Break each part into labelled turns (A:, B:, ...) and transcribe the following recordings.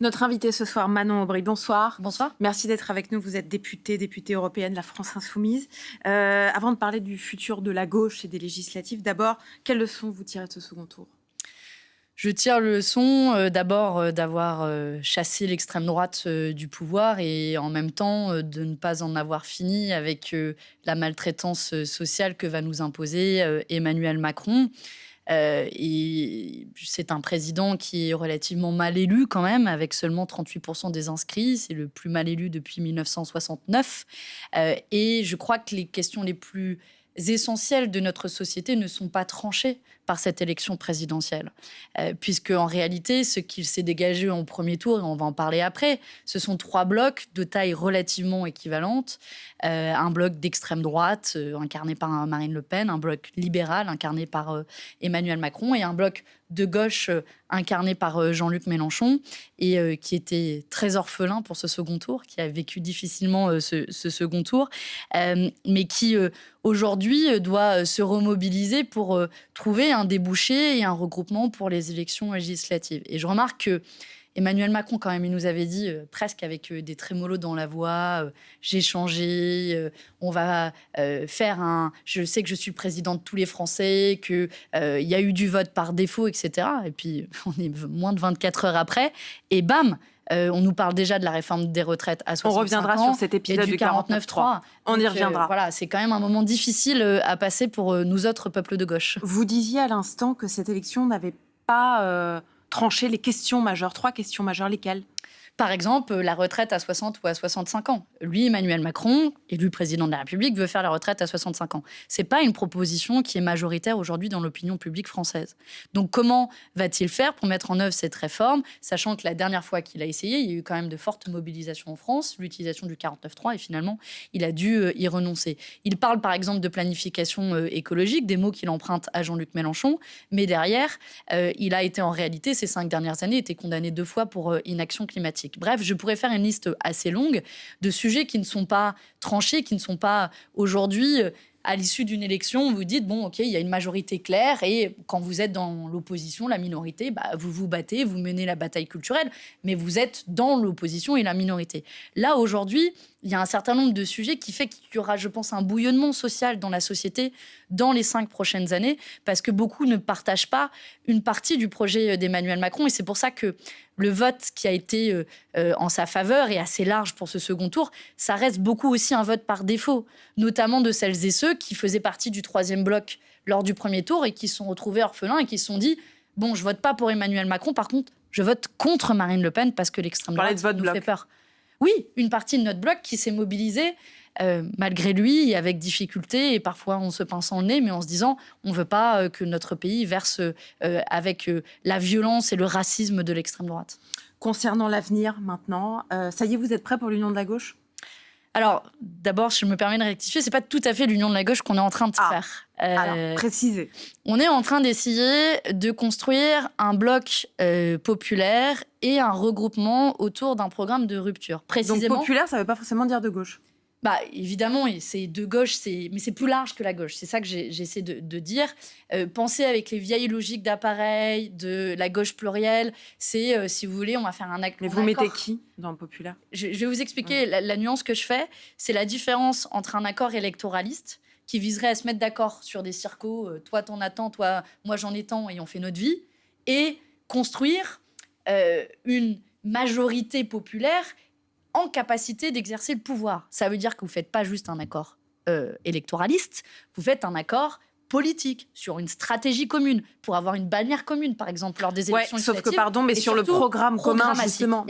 A: Notre invitée ce soir, Manon Aubry, bonsoir.
B: Bonsoir.
A: Merci d'être avec nous. Vous êtes députée européenne de la France Insoumise. Avant de parler du futur de la gauche et des législatives, d'abord, quelle leçon vous tirez de ce second tour ?
B: Je tire le leçon d'abord d'avoir chassé l'extrême droite du pouvoir et en même temps de ne pas en avoir fini avec la maltraitance sociale que va nous imposer Emmanuel Macron. Et c'est un président qui est relativement mal élu quand même, avec seulement 38% des inscrits. C'est le plus mal élu depuis 1969. Et je crois que les questions les plus essentielles de notre société ne sont pas tranchées par cette élection présidentielle. Puisque en réalité, ce qu'il s'est dégagé en premier tour, et on va en parler après, ce sont 3 blocs de taille relativement équivalente. Un bloc d'extrême droite incarné par Marine Le Pen, un bloc libéral incarné par Emmanuel Macron et un bloc de gauche incarné par Jean-Luc Mélenchon et qui était très orphelin pour ce second tour, qui a vécu difficilement ce second tour, mais qui aujourd'hui doit se remobiliser pour trouver un débouché et un regroupement pour les élections législatives. Et je remarque que Emmanuel Macron, quand même, il nous avait dit, presque avec des trémolos dans la voix, j'ai changé, on va faire un... Je sais que je suis le président de tous les Français, qu'il y a eu du vote par défaut, etc. Et puis, on est moins de 24 heures après, et bam, on nous parle déjà de la réforme des retraites à 65 ans.
A: On reviendra sur cet épisode du 49.3. On y reviendra.
B: Voilà, c'est quand même un moment difficile à passer pour nous autres peuples de gauche.
A: Vous disiez à l'instant que cette élection n'avait pas... trancher les questions majeures. 3 questions majeures, lesquelles ?
B: Par exemple, la retraite à 60 ou à 65 ans. Lui, Emmanuel Macron, élu président de la République, veut faire la retraite à 65 ans. Ce n'est pas une proposition qui est majoritaire aujourd'hui dans l'opinion publique française. Donc comment va-t-il faire pour mettre en œuvre cette réforme, sachant que la dernière fois qu'il a essayé, il y a eu quand même de fortes mobilisations en France, l'utilisation du 49.3, et finalement, il a dû y renoncer. Il parle par exemple de planification écologique, des mots qu'il emprunte à Jean-Luc Mélenchon, mais derrière, il a été en réalité, ces 5 dernières années, été condamné 2 fois pour inaction climatique. Bref, je pourrais faire une liste assez longue de sujets qui ne sont pas tranchés, qui ne sont pas aujourd'hui, à l'issue d'une élection, vous dites, bon, OK, il y a une majorité claire et quand vous êtes dans l'opposition, la minorité, vous vous battez, vous menez la bataille culturelle, mais vous êtes dans l'opposition et la minorité. Là, aujourd'hui, il y a un certain nombre de sujets qui fait qu'il y aura, je pense, un bouillonnement social dans la société dans les 5 prochaines années, parce que beaucoup ne partagent pas une partie du projet d'Emmanuel Macron. Et c'est pour ça que le vote qui a été en sa faveur est assez large pour ce second tour. Ça reste beaucoup aussi un vote par défaut, notamment de celles et ceux qui faisaient partie du 3e bloc lors du premier tour et qui se sont retrouvés orphelins et qui se sont dit « Bon, je vote pas pour Emmanuel Macron, par contre, je vote contre Marine Le Pen parce que l'extrême droite nous fait peur. » Oui, une partie de notre bloc qui s'est mobilisée malgré lui, avec difficulté, et parfois on se pince en le nez, mais en se disant on ne veut pas que notre pays verse avec la violence et le racisme de l'extrême droite.
A: Concernant l'avenir maintenant, ça y est, vous êtes prêts pour l'Union de la gauche ?
B: Alors, d'abord, je me permets de rectifier, c'est pas tout à fait l'Union de la gauche qu'on est en train de faire.
A: Alors, précisez.
B: On est en train d'essayer de construire un bloc populaire et un regroupement autour d'un programme de rupture.
A: Précisément. Donc populaire, ça ne veut pas forcément dire de gauche.
B: Évidemment, c'est de gauche, mais c'est plus large que la gauche. C'est ça que j'essaie de dire. Penser avec les vieilles logiques d'appareil, de la gauche plurielle, c'est, si vous voulez, on va faire un accord.
A: Mais vous mettez qui dans le populaire ?
B: Je vais vous expliquer la nuance que je fais. C'est la différence entre un accord électoraliste qui viserait à se mettre d'accord sur des circos, toi t'en as tant, toi, moi j'en ai tant, et on fait notre vie, et construire une majorité populaire en capacité d'exercer le pouvoir. Ça veut dire que vous ne faites pas juste un accord électoraliste, vous faites un accord politique, sur une stratégie commune, pour avoir une bannière commune, par exemple, lors des élections législatives.
A: Sauf que, pardon, mais sur le programme commun, justement,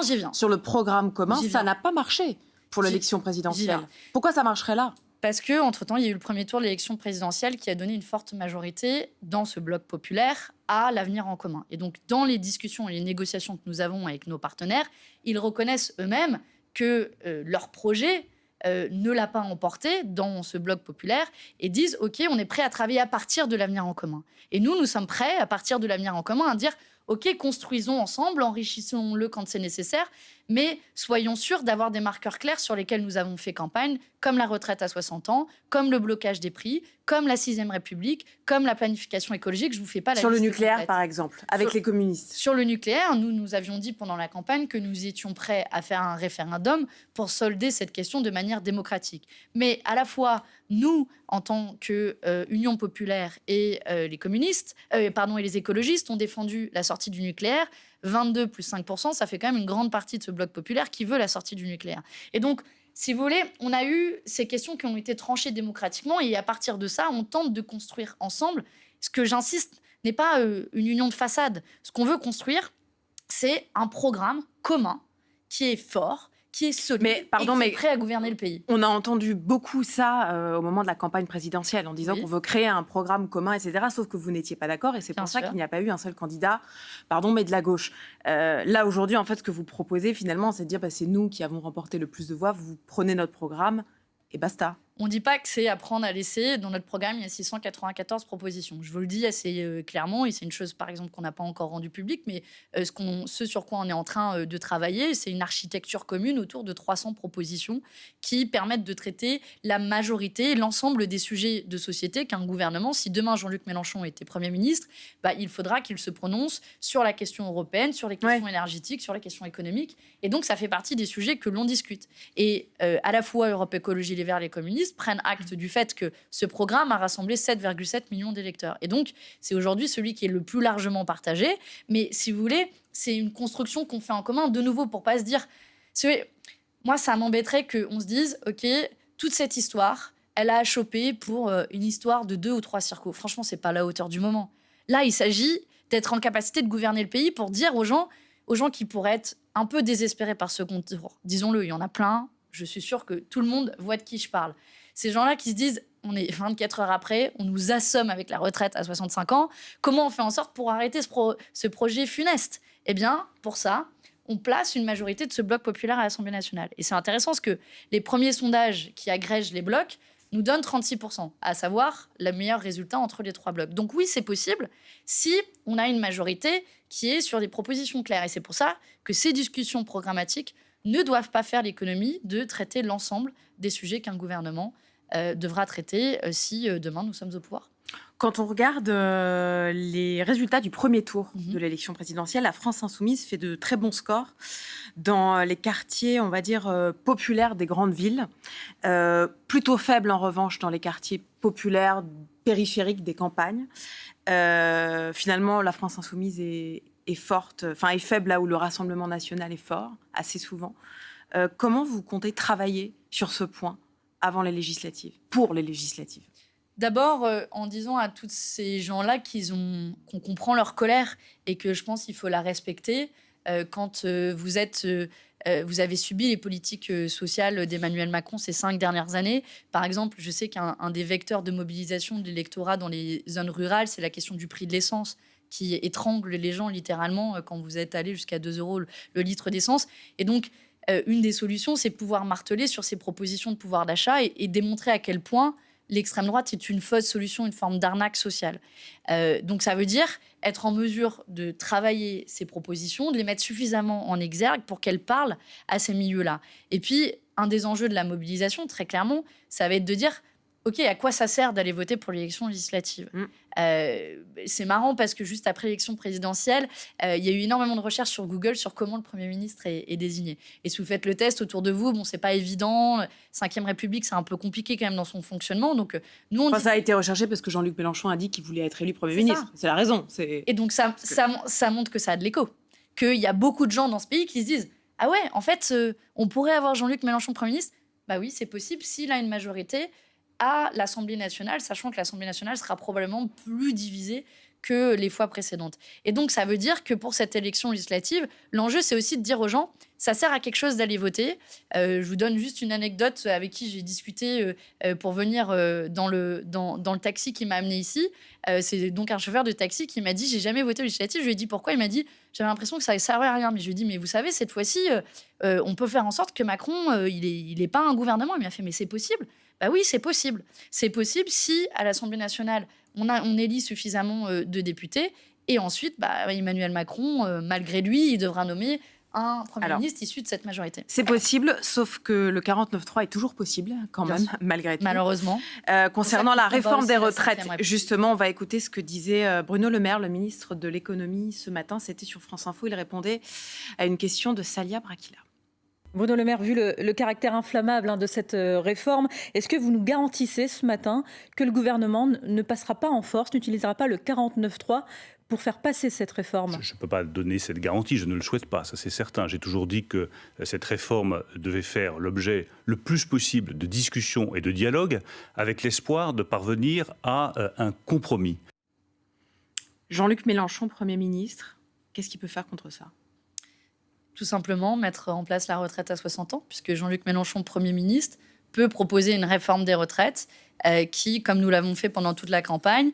B: j'y viens.
A: Sur le programme commun, ça n'a pas marché pour l'élection présidentielle. Pourquoi ça marcherait là ?
B: Parce qu'entre-temps, il y a eu le premier tour de l'élection présidentielle qui a donné une forte majorité dans ce bloc populaire à l'avenir en commun. Et donc, dans les discussions et les négociations que nous avons avec nos partenaires, ils reconnaissent eux-mêmes que leur projet ne l'a pas emporté dans ce bloc populaire et disent « OK, on est prêt à travailler à partir de l'avenir en commun ». Et nous sommes prêts, à partir de l'avenir en commun, à dire OK, construisons ensemble, enrichissons-le quand c'est nécessaire, mais soyons sûrs d'avoir des marqueurs clairs sur lesquels nous avons fait campagne, comme la retraite à 60 ans, comme le blocage des prix, comme la 6ème République, comme la planification écologique. Je ne vous fais pas la
A: Sur le
B: liste
A: nucléaire,
B: complète.
A: par exemple, avec les communistes.
B: Sur le nucléaire, nous avions dit pendant la campagne que nous étions prêts à faire un référendum pour solder cette question de manière démocratique. Mais à la fois, nous, en tant qu'Union populaire et les communistes, et les écologistes, ont défendu la sortie du nucléaire. 22 plus 5%, ça fait quand même une grande partie de ce bloc populaire qui veut la sortie du nucléaire. Et donc, si vous voulez, on a eu ces questions qui ont été tranchées démocratiquement et à partir de ça, on tente de construire ensemble. Ce que j'insiste n'est pas une union de façade. Ce qu'on veut construire, c'est un programme commun qui est fort, qui est solide et qui est prêt à gouverner le pays.
A: On a entendu beaucoup ça au moment de la campagne présidentielle en disant qu'on veut créer un programme commun, etc. Sauf que vous n'étiez pas d'accord et c'est pour ça qu'il n'y a pas eu un seul candidat, mais de la gauche. Là, aujourd'hui, en fait, ce que vous proposez finalement, c'est de dire c'est nous qui avons remporté le plus de voix, vous prenez notre programme et basta.
B: On ne dit pas que c'est à prendre à laisser. Dans notre programme, il y a 694 propositions. Je vous le dis assez clairement, et c'est une chose, par exemple, qu'on n'a pas encore rendue publique, mais ce sur quoi on est en train de travailler, c'est une architecture commune autour de 300 propositions qui permettent de traiter la majorité, l'ensemble des sujets de société qu'un gouvernement, si demain Jean-Luc Mélenchon était Premier ministre, il faudra qu'il se prononce sur la question européenne, sur les questions énergétiques, sur les questions économiques. Et donc, ça fait partie des sujets que l'on discute. Et à la fois Europe Écologie Les Verts, les communistes, prennent acte du fait que ce programme a rassemblé 7,7 millions d'électeurs. Et donc, c'est aujourd'hui celui qui est le plus largement partagé. Mais si vous voulez, c'est une construction qu'on fait en commun, de nouveau, pour pas se dire... Moi, ça m'embêterait qu'on se dise, OK, toute cette histoire, elle a achoppé pour une histoire de 2 ou 3 circos. Franchement, c'est pas à la hauteur du moment. Là, il s'agit d'être en capacité de gouverner le pays pour dire aux gens qui pourraient être un peu désespérés par ce second tour. Disons-le, il y en a plein. Je suis sûre que tout le monde voit de qui je parle. Ces gens-là qui se disent, on est 24 heures après, on nous assomme avec la retraite à 65 ans, comment on fait en sorte pour arrêter ce projet funeste ? Eh bien, pour ça, on place une majorité de ce bloc populaire à l'Assemblée nationale. Et c'est intéressant parce que les premiers sondages qui agrègent les blocs nous donnent 36%, à savoir le meilleur résultat entre les 3 blocs. Donc oui, c'est possible si on a une majorité qui est sur des propositions claires. Et c'est pour ça que ces discussions programmatiques ne doivent pas faire l'économie de traiter l'ensemble des sujets qu'un gouvernement devra traiter si demain nous sommes au pouvoir.
A: Quand on regarde les résultats du premier tour de l'élection présidentielle, la France insoumise fait de très bons scores dans les quartiers, on va dire, populaires des grandes villes. Plutôt faible, en revanche, dans les quartiers populaires, périphériques des campagnes. Finalement, la France insoumise est forte, est faible là où le Rassemblement national est fort, assez souvent. Comment vous comptez travailler sur ce point avant les législatives, pour les législatives ?
B: D'abord, en disant à tous ces gens-là qu'on comprend leur colère et que je pense qu'il faut la respecter quand vous avez subi les politiques sociales d'Emmanuel Macron ces 5 dernières années. Par exemple, je sais qu'un des vecteurs de mobilisation de l'électorat dans les zones rurales, c'est la question du prix de l'essence, qui étrangle les gens littéralement quand vous êtes allé jusqu'à 2 € le litre d'essence. Et donc, une des solutions, c'est pouvoir marteler sur ces propositions de pouvoir d'achat et démontrer à quel point l'extrême droite est une fausse solution, une forme d'arnaque sociale. Donc ça veut dire être en mesure de travailler ces propositions, de les mettre suffisamment en exergue pour qu'elles parlent à ces milieux-là. Et puis, un des enjeux de la mobilisation, très clairement, ça va être de dire OK, à quoi ça sert d'aller voter pour l'élection législative ? C'est marrant parce que juste après l'élection présidentielle, il y a eu énormément de recherches sur Google sur comment le Premier ministre est désigné. Et si vous faites le test autour de vous, c'est pas évident. 5e République, c'est un peu compliqué quand même dans son fonctionnement. Donc, nous,
A: ça a été recherché parce que Jean-Luc Mélenchon a dit qu'il voulait être élu Premier ministre. C'est la raison.
B: Et donc, ça montre que ça a de l'écho. Qu'il y a beaucoup de gens dans ce pays qui se disent « Ah ouais, en fait, on pourrait avoir Jean-Luc Mélenchon Premier ministre ?» Bah oui, c'est possible s'il a une majorité à l'Assemblée nationale, sachant que l'Assemblée nationale sera probablement plus divisée que les fois précédentes. Et donc, ça veut dire que pour cette élection législative, l'enjeu, c'est aussi de dire aux gens, ça sert à quelque chose d'aller voter. Je vous donne juste une anecdote avec qui j'ai discuté pour venir dans le taxi qui m'a amené ici. C'est donc un chauffeur de taxi qui m'a dit, j'ai jamais voté aux législatives. Je lui ai dit pourquoi. Il m'a dit, j'avais l'impression que ça ne servait à rien. Mais je lui ai dit, mais vous savez, cette fois-ci, on peut faire en sorte que Macron, il est pas un gouvernement. Il m'a fait, mais c'est possible. Bah oui, c'est possible. C'est possible si, à l'Assemblée nationale, on élit suffisamment de députés Et ensuite, Emmanuel Macron, malgré lui, il devra nommer un Premier ministre issu de cette majorité.
A: C'est possible, sauf que le 49.3 est toujours possible, quand même, malgré tout.
B: Malheureusement.
A: Concernant la réforme des retraites, justement, on va écouter ce que disait Bruno Le Maire, le ministre de l'économie, ce matin. C'était sur France Info. Il répondait à une question de Salia Brakila.
C: Bruno Le Maire, vu le caractère inflammable de cette réforme, est-ce que vous nous garantissez ce matin que le gouvernement ne passera pas en force, n'utilisera pas le 49.3 pour faire passer cette réforme?
D: Je ne peux pas donner cette garantie, je ne le souhaite pas, ça c'est certain. J'ai toujours dit que cette réforme devait faire l'objet le plus possible de discussions et de dialogues, avec l'espoir de parvenir à un compromis.
A: Jean-Luc Mélenchon, Premier ministre, qu'est-ce qu'il peut faire contre ça?
B: Tout simplement mettre en place la retraite à 60 ans, puisque Jean-Luc Mélenchon, Premier ministre, peut proposer une réforme des retraites qui, comme nous l'avons fait pendant toute la campagne,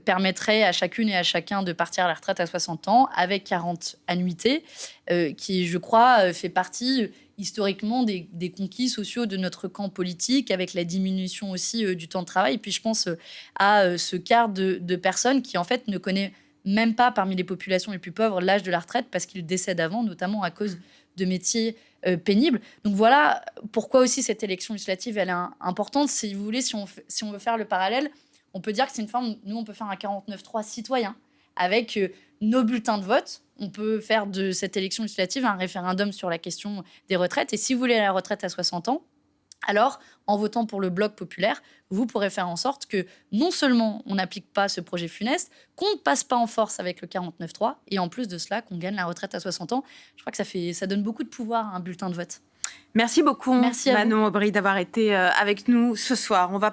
B: permettrait à chacune et à chacun de partir à la retraite à 60 ans avec 40 annuités, qui, je crois, fait partie historiquement des conquis sociaux de notre camp politique, avec la diminution aussi du temps de travail. Et puis je pense à ce quart de personnes qui, en fait, ne connaît même pas parmi les populations les plus pauvres l'âge de la retraite parce qu'ils décèdent avant, notamment à cause de métiers pénibles. Donc voilà pourquoi aussi cette élection législative elle est importante. Si vous voulez, si on veut faire le parallèle, on peut dire que c'est une forme, nous on peut faire un 49.3 citoyen avec nos bulletins de vote. On peut faire de cette élection législative un référendum sur la question des retraites. Et si vous voulez la retraite à 60 ans, alors, en votant pour le Bloc populaire, vous pourrez faire en sorte que non seulement on n'applique pas ce projet funeste, qu'on ne passe pas en force avec le 49.3, et en plus de cela, qu'on gagne la retraite à 60 ans. Je crois que ça donne beaucoup de pouvoir à un bulletin de vote.
A: Merci beaucoup,
B: Merci
A: Manon Aubry, d'avoir été avec nous ce soir. On va